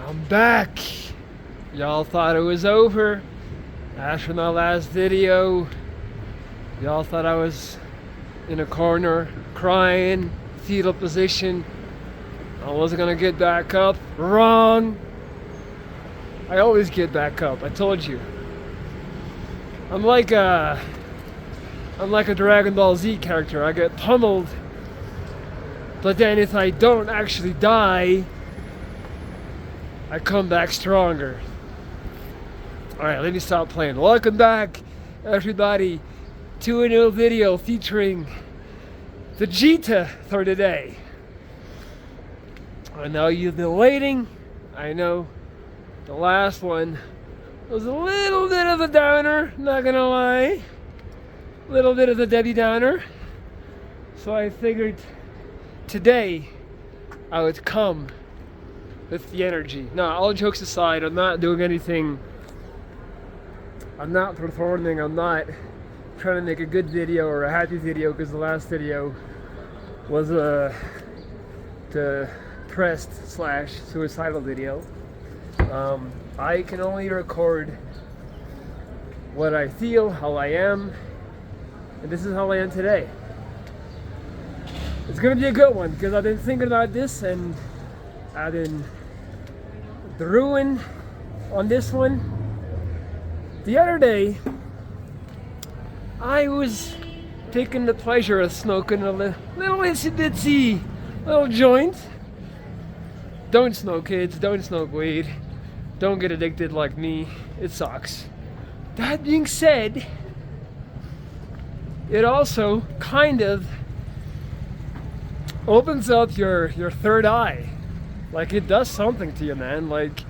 I'm back. Y'all thought it was over after my last video. Y'all thought I was in a corner crying, fetal position. I wasn't gonna get back up. Wrong. I always get back up. I told you. I'm like a Dragon Ball Z character. I get pummeled, but then if I don't actually die, I come back stronger. Alright, let me stop playing. Welcome back, everybody, to a new video featuring Vegeta for today. I know you've been waiting. I know the last one was a little bit of a downer, not gonna lie. A little bit of a Debbie Downer. So I figured today I would come with the energy. Now, all jokes aside, I'm not doing anything. I'm not performing. I'm not trying to make a good video or a happy video, because the last video was a depressed / suicidal video. I can only record what I feel, how I am, and this is how I am today. It's gonna be a good one because I've been thinking about this and I've been brewing on this one. The other day, I was taking the pleasure of smoking a little itsy bitsy little joint. Don't smoke, kids. Don't smoke weed. Don't get addicted like me. It sucks. That being said, it also kind of opens up your third eye. Like, it does something to you, man. Like,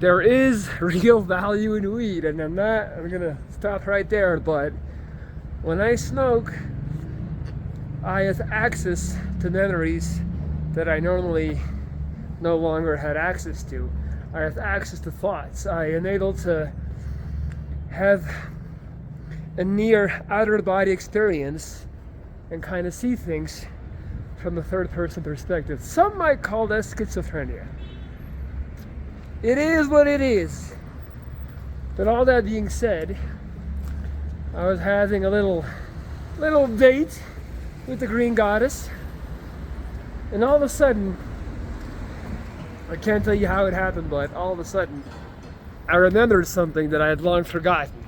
there is real value in weed, and I'm gonna stop right there, but when I smoke, I have access to memories that I normally no longer had access to. I have access to thoughts. I am able to have a near outer body experience and kind of see things from a third person perspective. Some might call that schizophrenia. It is what it is. But all that being said, I was having a little date with the Green Goddess, and all of a sudden, I can't tell you how it happened, but all of a sudden, I remembered something that I had long forgotten.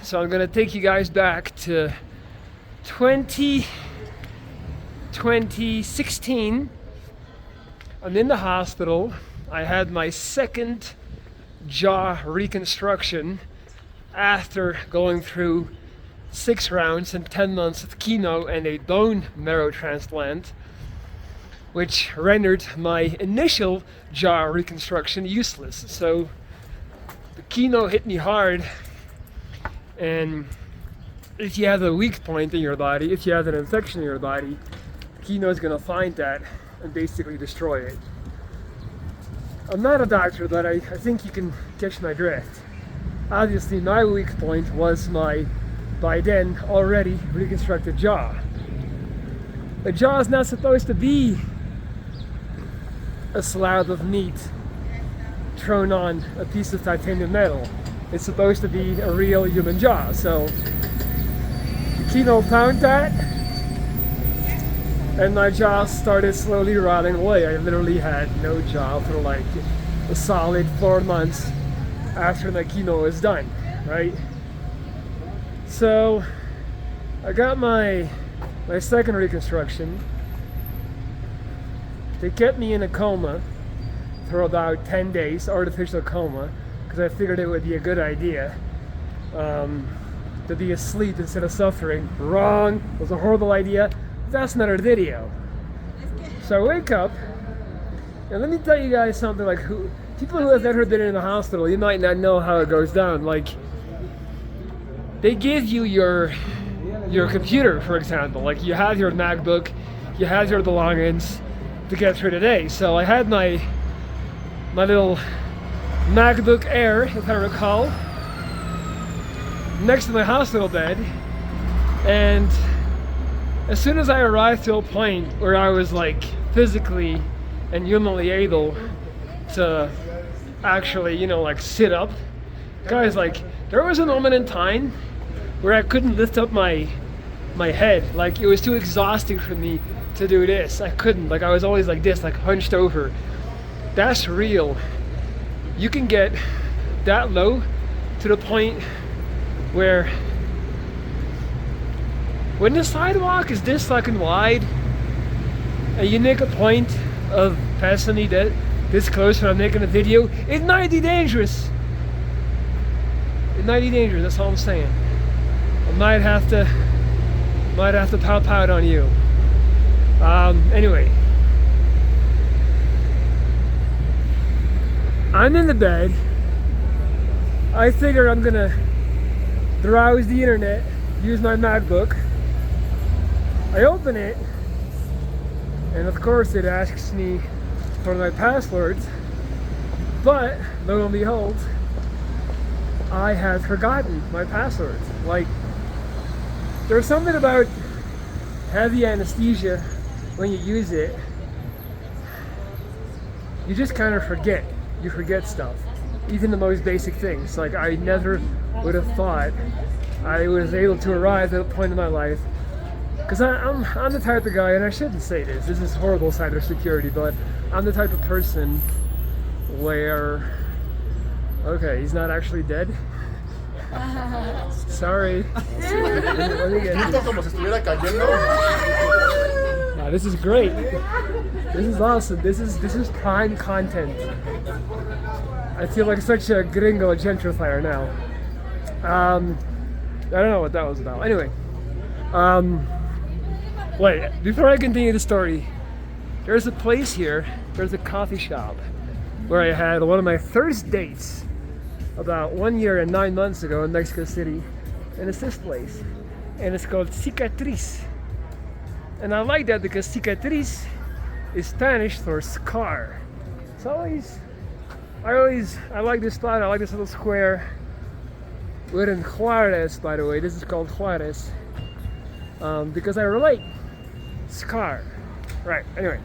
So I'm gonna take you guys back to 2016. I'm in the hospital. I had my second jaw reconstruction after going through 6 rounds and 10 months of chemo and a bone marrow transplant, which rendered my initial jaw reconstruction useless. So the chemo hit me hard, and if you have a weak point in your body, if you have an infection in your body, chemo is going to find that and basically destroy it. I'm not a doctor, but I think you can catch my drift. Obviously, my weak point was my, by then, already reconstructed jaw. A jaw is not supposed to be a slab of meat thrown on a piece of titanium metal. It's supposed to be a real human jaw. So the chemo found that, and my jaw started slowly rotting away. I literally had no jaw for like a solid 4 months after my chemo was done, right? So I got my second reconstruction. They kept me in a coma for about 10 days, artificial coma, because I figured it would be a good idea to be asleep instead of suffering. Wrong. It was a horrible idea. That's another video. So I wake up, and let me tell you guys something. Like, people who have never been in the hospital, you might not know how it goes down. Like, they give you your computer, for example. Like, you have your MacBook, you have your belongings to get through the day. So I had my little MacBook Air, if I recall, next to my hospital bed, and as soon as I arrived to a point where I was like physically and humanly able to actually, you know, like sit up. Guys, like there was a moment in time where I couldn't lift up my head. Like it was too exhausting for me to do this. I couldn't. Like I was always like this, like hunched over. That's real. You can get that low to the point where when the sidewalk is this fucking wide and you make a point of passing me this close when I'm making a video, it might be dangerous. It might be dangerous, that's all I'm saying. I might have to pop out on you. Anyway. I'm in the bed. I figure I'm gonna browse the internet, use my MacBook. I open it, and of course it asks me for my passwords, but lo and behold, I had forgotten my passwords. Like, there's something about heavy anesthesia when you use it, you just kind of forget. You forget stuff, even the most basic things. Like I never would have thought I was able to arrive at a point in my life, because I'm the type of guy, and I shouldn't say this is horrible cybersecurity, but I'm the type of person where, okay, he's not actually dead. Sorry. Let me get Nah, this is great. This is awesome. This is prime content. I feel like such a gringo gentrifier now. I don't know what that was about. Anyway, wait, before I continue the story, there's a place here, there's a coffee shop where I had one of my first dates about 1 year and 9 months ago in Mexico City, and it's this place, and it's called Cicatriz. And I like that because cicatriz is Spanish for scar. So I like this spot. I like this little square. We're in Juarez, by the way. This is called Juarez because I relate. Scar. Right. Anyway,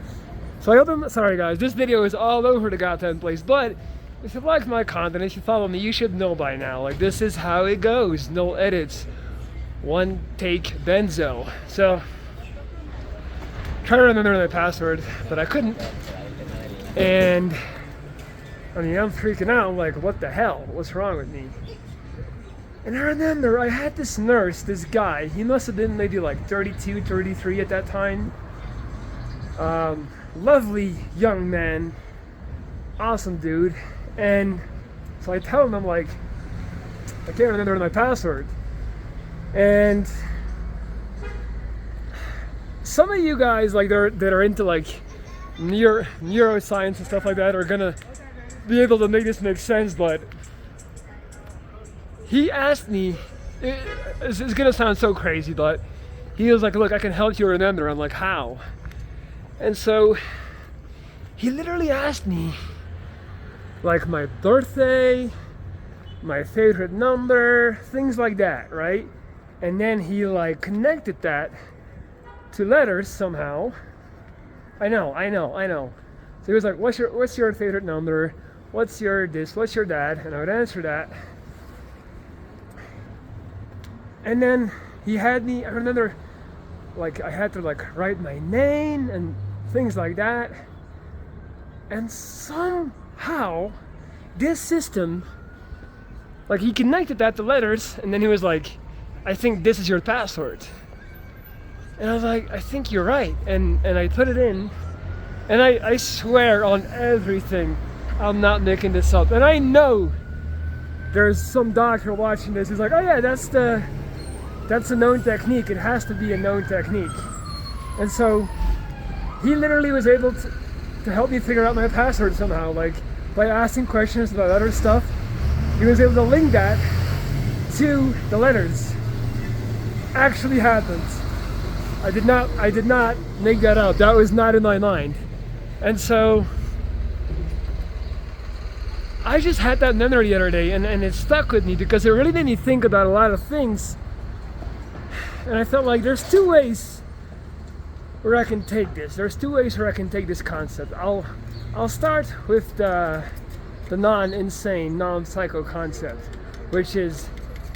so I opened. Sorry guys, this video is all over the goddamn place. But if you like my content, if you follow me, you should know by now. Like this is how it goes. No edits. One take benzo. So. Trying to remember my password, but I couldn't. And I mean, I'm freaking out. I'm like, what the hell? What's wrong with me? And I remember I had this nurse, this guy. He must have been maybe like 32, 33 at that time. Lovely young man. Awesome dude. And so I tell him, I'm like, I can't remember my password. And some of you guys like that are into like neuroscience and stuff like that are gonna be able to make this make sense, but he asked me, it's gonna sound so crazy, but he was like, look, I can help you remember. I'm like, how? And so he literally asked me like my birthday, my favorite number, things like that, right? And then he like connected that to letters somehow. I know. So he was like, what's your favorite number? What's your this? What's your that? And I would answer that. And then he had me, I remember, like I had to like write my name and things like that. And somehow this system, like he connected that to letters, and then he was like, I think this is your password. And I was like, I think you're right. And I put it in, and I swear on everything, I'm not making this up. And I know there's some doctor watching this who's like, oh yeah, that's a known technique. It has to be a known technique. And so he literally was able to help me figure out my password somehow, like by asking questions about other stuff. He was able to link that to the letters. Actually happened. I did not make that up. That was not in my mind. And so I just had that memory the other day, and it stuck with me because it really made me think about a lot of things. And I felt like there's two ways where I can take this. There's two ways where I can take this concept. I'll start with the non-insane, non-psycho concept, which is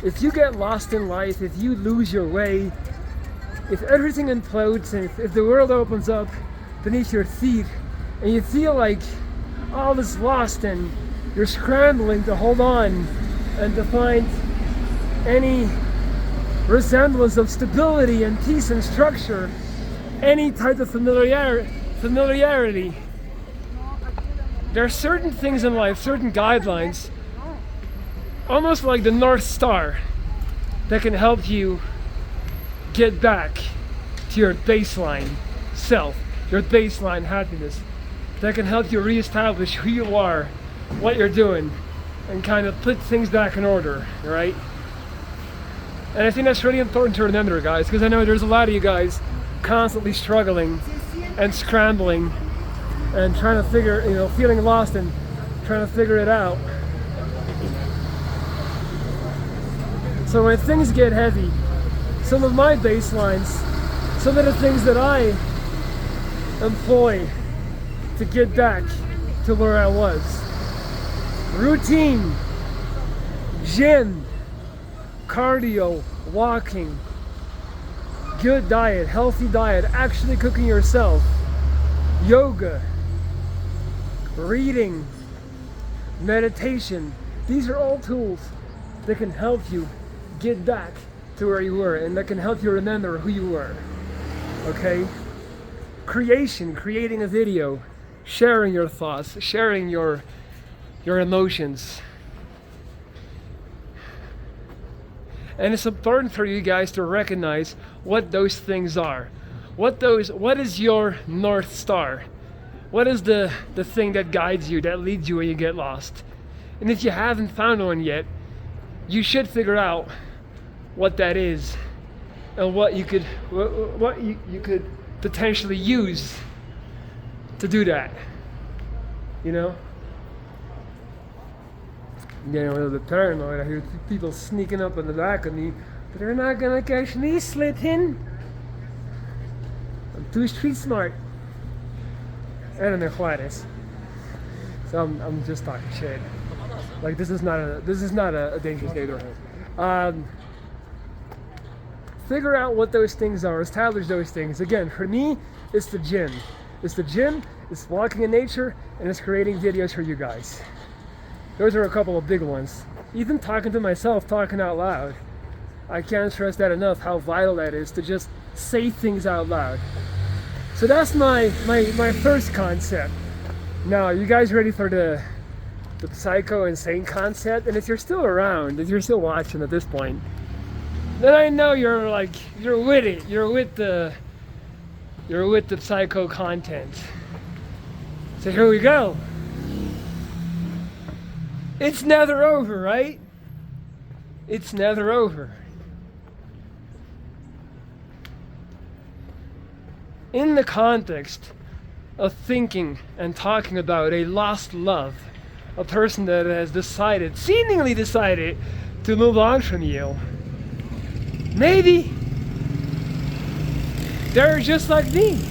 if you get lost in life, if you lose your way, if everything implodes, and if the world opens up beneath your feet, and you feel like all is lost and you're scrambling to hold on and to find any resemblance of stability and peace and structure, any type of familiarity. There are certain things in life, certain guidelines, almost like the North Star, that can help you get back to your baseline self, your baseline happiness, that can help you reestablish who you are, what you're doing, and kind of put things back in order, right? And I think that's really important to remember, guys, because I know there's a lot of you guys constantly struggling and scrambling and trying to figure, feeling lost and trying to figure it out. So when things get heavy, some of my baselines, some of the things that I employ to get back to where I was: routine, gym, cardio, walking, good diet, healthy diet, actually cooking yourself, yoga, reading, meditation. These are all tools that can help you get back to where you were, and that can help you remember who you were. Okay? Creating a video, sharing your thoughts, sharing your emotions. And it's important for you guys to recognize what those things are. What is your North Star? What is the thing that guides you, that leads you when you get lost? And if you haven't found one yet, you should figure out what that is and what you could potentially use to do that. I'm getting a little bit paranoid. I hear people sneaking up on the back of me, but they're not gonna catch me slipping. I'm too street smart. And I'm Juarez. So I'm just talking shit. Like this is not a dangerous neighborhood. Figure out what those things are. Establish those things. Again, for me, it's the gym. It's walking in nature, and it's creating videos for you guys. Those are a couple of big ones. Even talking to myself, talking out loud. I can't stress that enough, how vital that is to just say things out loud. So that's my first concept. Now, are you guys ready for the psycho insane concept? And if you're still around, if you're still watching at this point, then I know you're with it. You're with the psycho content. So here we go. It's never over, right? It's never over. In the context of thinking and talking about a lost love, a person that has seemingly decided to move on from you, maybe they're just like me.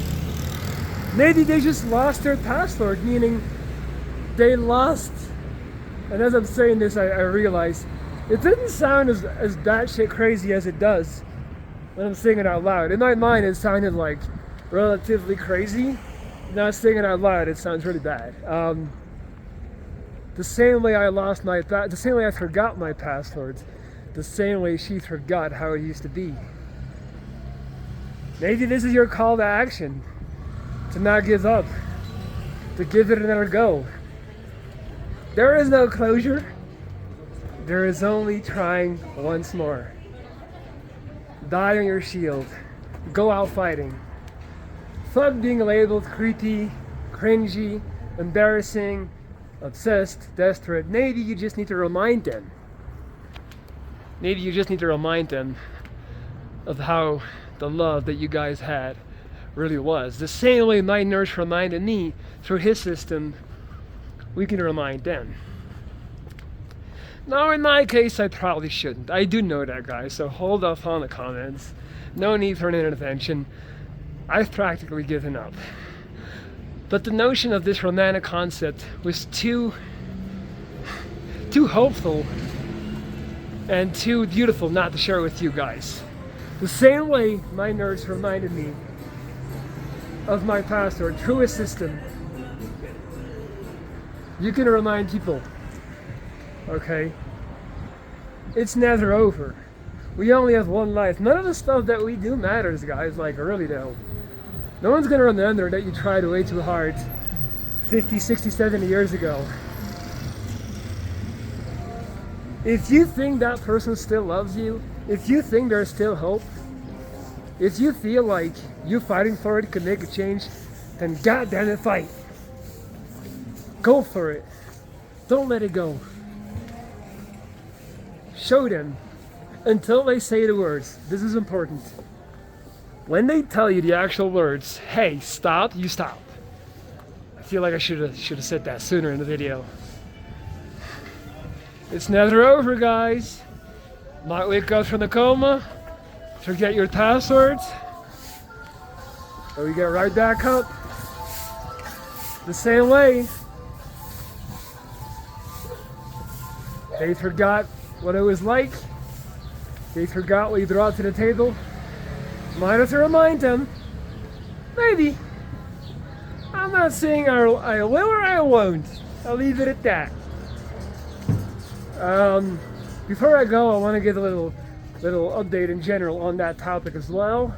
Maybe they just lost their password, meaning they lost. And as I'm saying this, I realize it didn't sound as batshit crazy as it does when I'm saying it out loud. In my mind, it sounded like relatively crazy. Now saying it out loud, it sounds really bad. The same way the same way I forgot my passwords, the same way she forgot how it used to be. Maybe this is your call to action, to not give up, to give it another go. There is no closure. There is only trying once more. Die on your shield. Go out fighting. Fuck being labeled creepy, cringy, embarrassing, obsessed, desperate. Maybe you just need to remind them. Maybe you just need to remind them of how the love that you guys had really was. The same way my nurse reminded me through his system, we can remind them. Now in my case, I probably shouldn't. I do know that, guys, so hold off on the comments. No need for an intervention. I've practically given up. But the notion of this romantic concept was too hopeful and too beautiful not to share with you guys. The same way my nurse reminded me of my password through a system, you can remind people, okay? It's never over. We only have one life. None of the stuff that we do matters, guys, like really though. No one's gonna remember that you tried way too hard 50, 60, 70 years ago. If you think that person still loves you, if you think there's still hope, if you feel like you fighting for it could make a change, then goddamn it, fight. Go for it. Don't let it go. Show them until they say the words. This is important. When they tell you the actual words, hey, stop, you stop. I feel like I should have said that sooner in the video. It's never over, guys. Might wake up from the coma, forget your passwords, but we get right back up the same way. They forgot what it was like. They forgot what you brought to the table. Might have to remind them. Maybe. I'm not saying I will or I won't. I'll leave it at that. Before I go, I want to give a little update in general on that topic as well.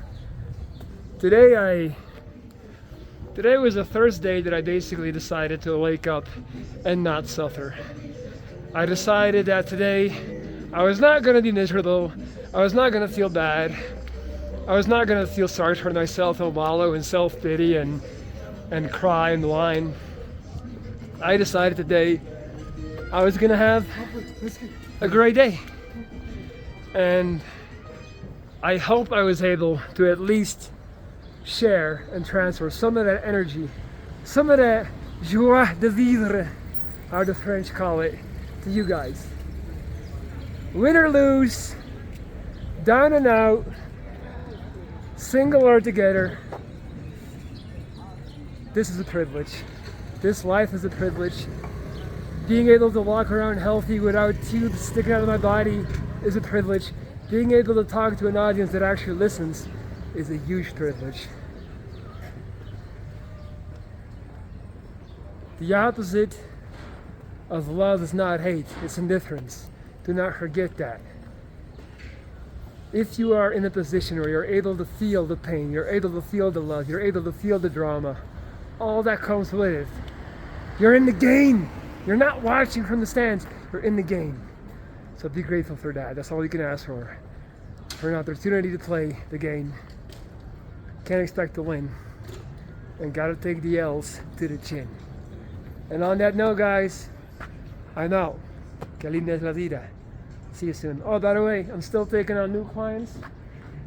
Today was a Thursday that I basically decided to wake up and not suffer. I decided that today I was not going to be miserable. I was not going to feel bad. I was not going to feel sorry for myself and wallow in self-pity and cry and whine. I decided today I was going to have a great day. And I hope I was able to at least share and transfer some of that energy, some of that joie de vivre, how the French call it, to you guys. Win or lose, down and out, single or together, this is a privilege. This life is a privilege. Being able to walk around healthy without tubes sticking out of my body is a privilege. Being able to talk to an audience that actually listens is a huge privilege. The opposite of love is not hate, it's indifference. Do not forget that. If you are in a position where you're able to feel the pain, you're able to feel the love, you're able to feel the drama, all that comes with it, you're in the game. You're not watching from the stands, you're in the game. So be grateful for that. That's all you can ask for an opportunity to play the game. Can't expect to win. And gotta take the L's to the chin. And on that note, guys, I'm out. Que linda es la vida. See you soon. Oh, by the way, I'm still taking on new clients.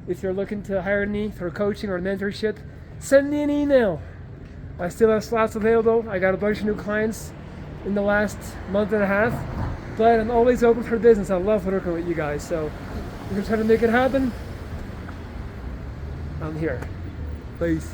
If you're looking to hire me for coaching or mentorship, send me an email. I still have slots available. I got a bunch of new clients in the last month and a half, but I'm always open for business. I love working with you guys, so if you're trying to make it happen, I'm here. Peace.